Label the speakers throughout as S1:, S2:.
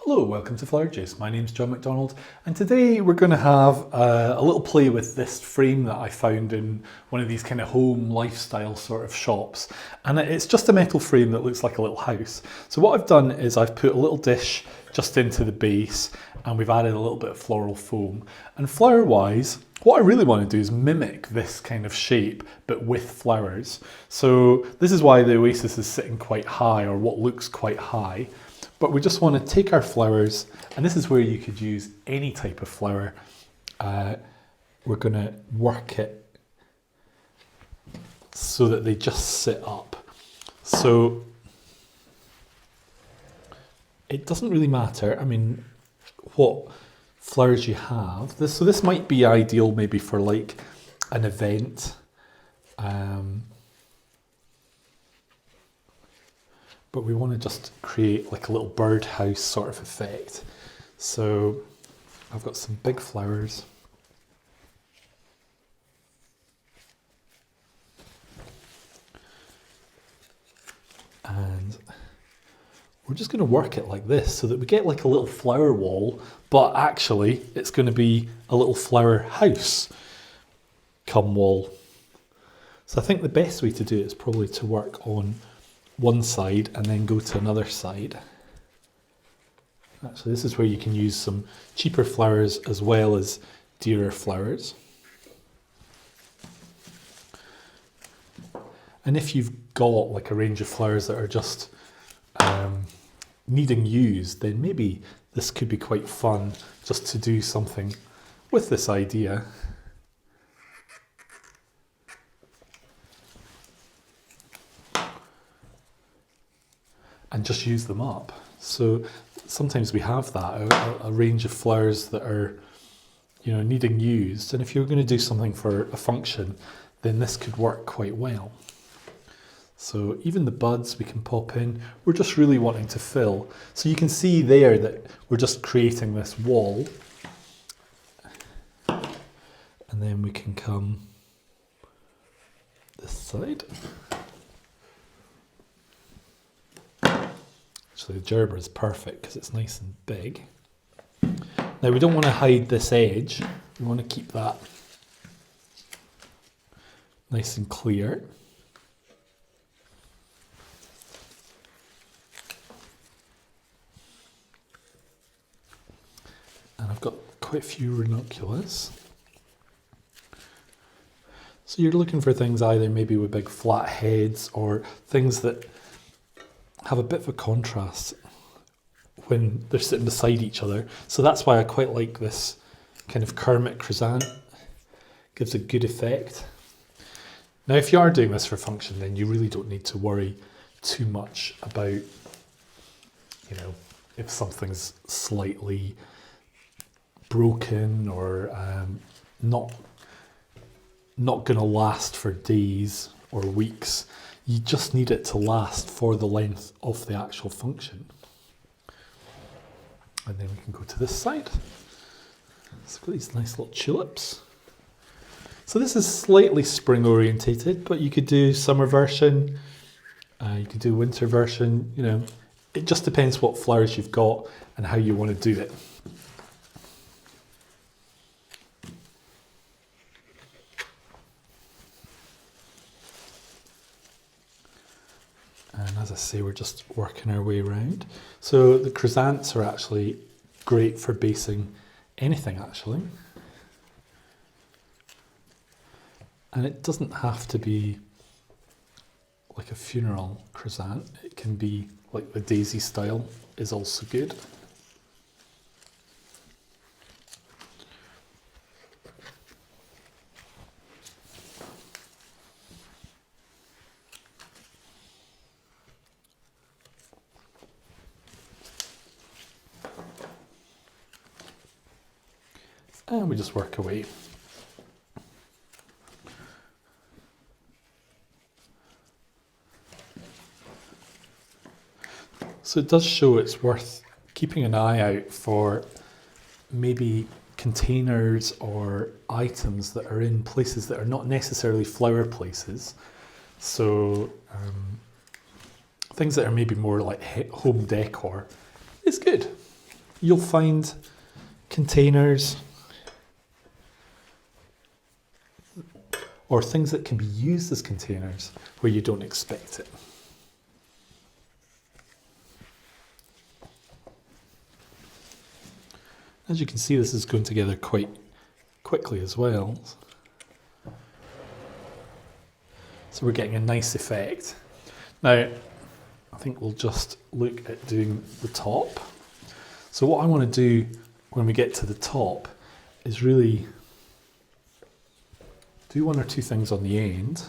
S1: Hello, welcome to Flower Juice. My name's John McDonald, and today we're going to have a little play with this frame that I found in one of these kind of home lifestyle sort of shops. And it's just a metal frame that looks like a little house. So what I've done is I've put a little dish just into the base, and we've added a little bit of floral foam. And flower wise, what I really want to do is mimic this kind of shape, but with flowers. So this is why the Oasis is sitting quite high, or what looks quite high. But we just want to take our flowers, and this is where you could use any type of flower. We're going to work it so that they just sit up. So it doesn't really matter, I mean, what flowers you have. So this might be ideal maybe for like an event. But we want to just create like a little birdhouse sort of effect. So I've got some big flowers. And we're just going to work it like this so that we get like a little flower wall, but actually it's going to be a little flower house come wall. So I think the best way to do it is probably to work on one side and then go to another side. Actually, this is where you can use some cheaper flowers as well as dearer flowers. And if you've got like a range of flowers that are just needing use, then maybe this could be quite fun just to do something with this idea. And just use them up. So sometimes we have that, a range of flowers that are, you know, needing used. And if you're going to do something for a function, then this could work quite well. So even the buds we can pop in. We're just really wanting to fill. So you can see there that we're just creating this wall. And then we can come this side. So the gerber is perfect because it's nice and big. Now we don't want to hide this edge. We want to keep that nice and clear. And I've got quite a few ranunculus. So you're looking for things either maybe with big flat heads or things that have a bit of a contrast when they're sitting beside each other. So that's why I quite like this kind of Kermit chrysanthemum. Gives a good effect. Now if you are doing this for function, then you really don't need to worry too much about, you know, if something's slightly broken or not going to last for days or weeks. You just need it to last for the length of the actual function. And then we can go to this side. So we've got these nice little tulips. So this is slightly spring orientated, but you could do summer version, you could do winter version, you know, it just depends what flowers you've got and how you want to do it. And as I say, we're just working our way around. So the chrysanthemums are actually great for basing anything actually. And it doesn't have to be like a funeral chrysanthemum. It can be like the daisy style is also good. And we just work away. So it does show it's worth keeping an eye out for maybe containers or items that are in places that are not necessarily flower places. So things that are maybe more like home decor is good. you'll find containers or things that can be used as containers where you don't expect it. As you can see, this is going together quite quickly as well. So we're getting a nice effect. Now, I think we'll just look at doing the top. So what I want to do when we get to the top is really do one or two things on the end.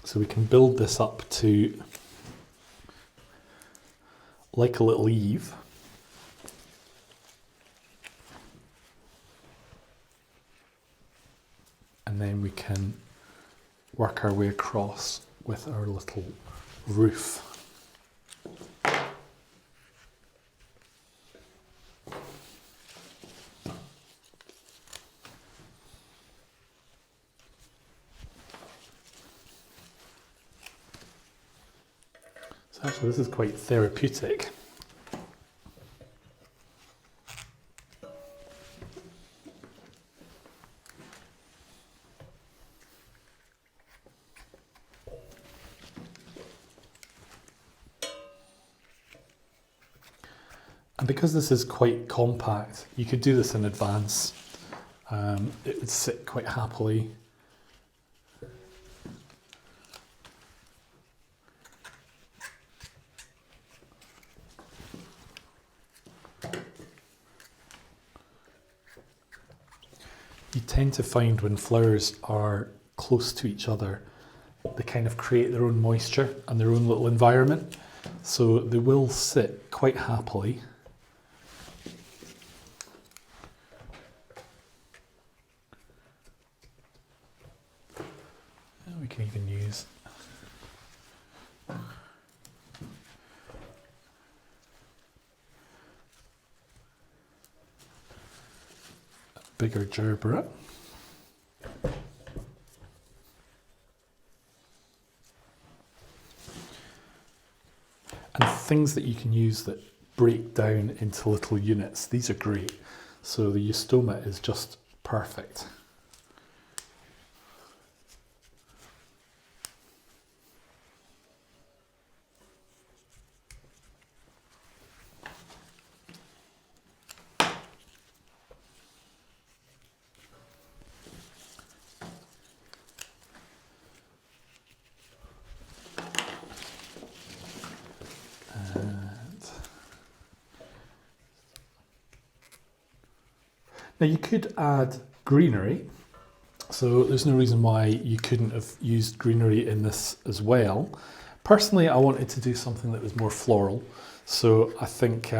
S1: So we can build this up to like a little eave. And then we can work our way across with our little roof. So actually this is quite therapeutic. And because this is quite compact, you could do this in advance. It would sit quite happily. You tend to find when flowers are close to each other, they kind of create their own moisture and their own little environment. So they will sit quite happily. We can even use a bigger gerbera. And things that you can use that break down into little units, these are great. So the eustoma is just perfect. Now you could add greenery, so there's no reason why you couldn't have used greenery in this as well. Personally, I wanted to do something that was more floral, so I think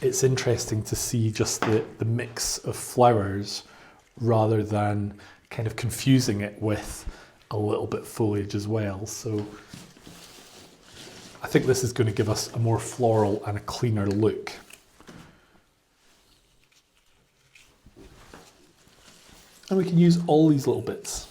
S1: it's interesting to see just the mix of flowers rather than kind of confusing it with a little bit foliage as well. So I think this is going to give us a more floral and a cleaner look. And we can use all these little bits.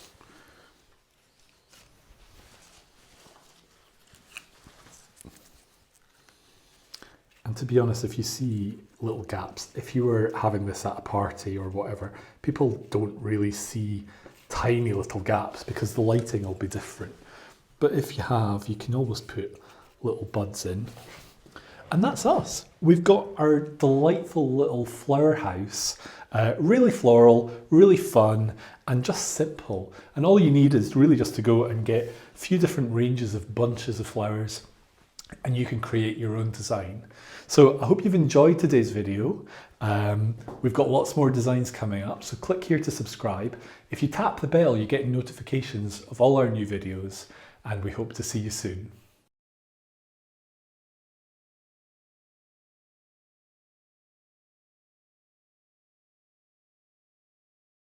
S1: And to be honest, if you see little gaps, if you were having this at a party or whatever, people don't really see tiny little gaps because the lighting will be different. But if you have, you can always put little buds in. And that's us. We've got our delightful little flower house, really floral, really fun, and just simple. And all you need is really just to go and get a few different ranges of bunches of flowers, and you can create your own design. So I hope you've enjoyed today's video. We've got lots more designs coming up, so click here to subscribe. If you tap the bell, you get notifications of all our new videos, and we hope to see you soon.